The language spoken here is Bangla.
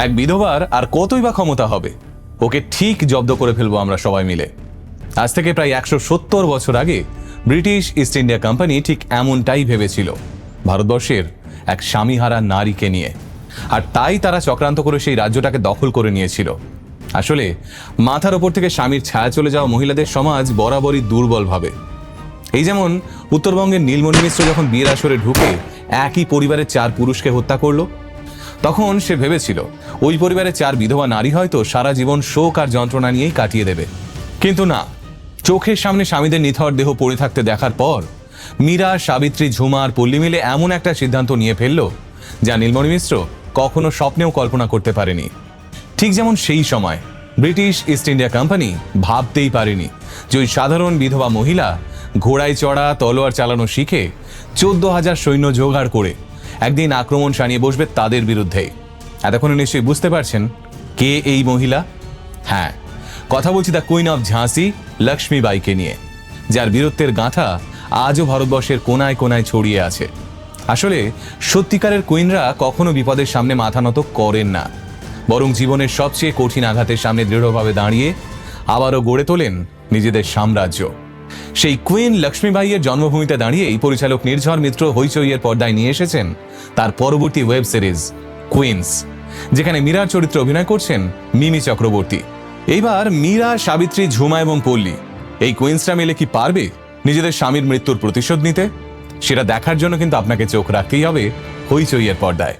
এক বিধবার আর কতই বা ক্ষমতা হবে, ওকে ঠিক জব্দ করে ফেলবো আমরা সবাই মিলে। আজ থেকে প্রায় 170 বছর আগে ব্রিটিশ ইস্ট ইন্ডিয়া কোম্পানি ঠিক এমনটাই ভেবেছিল ভারতবর্ষের এক স্বামীহারা নারীকে নিয়ে, আর তাই তারা চক্রান্ত করে সেই রাজ্যটাকে দখল করে নিয়েছিল। আসলে মাথার ওপর থেকে স্বামীর ছায়া চলে যাওয়া মহিলাদের সমাজ বরাবরই দুর্বল ভাবে। এই যেমন উত্তরবঙ্গের নীলমণি মিশ্র যখন বিয়ের আসরে ঢুকে একই পরিবারের 4 পুরুষকে হত্যা করলো, তখন সে ভেবেছিল ওই পরিবারের 4 বিধবা নারী হয়তো সারা জীবন শোক আর যন্ত্রণা নিয়েই কাটিয়ে দেবে। কিন্তু না, চোখের সামনে স্বামীদের নিথর দেহ পড়ে থাকতে দেখার পর মীরা, সাবিত্রী, ঝুমা আর পল্লী মিলে এমন একটা সিদ্ধান্ত নিয়ে ফেলল যা নীলমণি মিশ্র কখনো স্বপ্নেও কল্পনা করতে পারেনি। ঠিক যেমন সেই সময় ব্রিটিশ ইস্ট ইন্ডিয়া কোম্পানি ভাবতেই পারেনি যে ওই সাধারণ বিধবা মহিলা ঘোড়ায় চড়া, তলোয়ার চালানো শিখে 14,000 সৈন্য জোগাড় করে একদিন আক্রমণ শানিয়ে বসবে তাদের বিরুদ্ধে। এতক্ষণে নিশ্চয়ই বুঝতে পারছেন কে এই মহিলা। হ্যাঁ, কথা বলছি দ্য কুইন অফ ঝাঁসি, লক্ষ্মীবাইকে নিয়ে, যার বীরত্বের গাঁথা আজও ভারতবর্ষের কোনায় কোনায় ছড়িয়ে আছে। আসলে সত্যিকারের কুইনরা কখনো বিপদের সামনে মাথা নত করেন না, বরং জীবনের সবচেয়ে কঠিন আঘাতের সামনে দৃঢ়ভাবে দাঁড়িয়ে আবারও গড়ে তোলেন নিজেদের সাম্রাজ্য। সেই কুইন লক্ষ্মীবাইয়ের জন্মভূমিতে দাঁড়িয়ে এই পরিচালক নির্ঝর মিত্র হইচইয়ের পর্দায় নিয়ে এসেছেন তার পরবর্তী ওয়েব সিরিজ কুইন্স, যেখানে মীরার চরিত্রে অভিনয় করছেন মিমি চক্রবর্তী। এইবার মীরা, সাবিত্রী, ঝুমা এবং পল্লী এই কুইন্সরা মিলে কি পারবে নিজেদের স্বামীর মৃত্যুর প্রতিশোধ নিতে? সেটা দেখার জন্য কিন্তু আপনাকে চোখ রাখতেই হবে হইচইয়ের পর্দায়।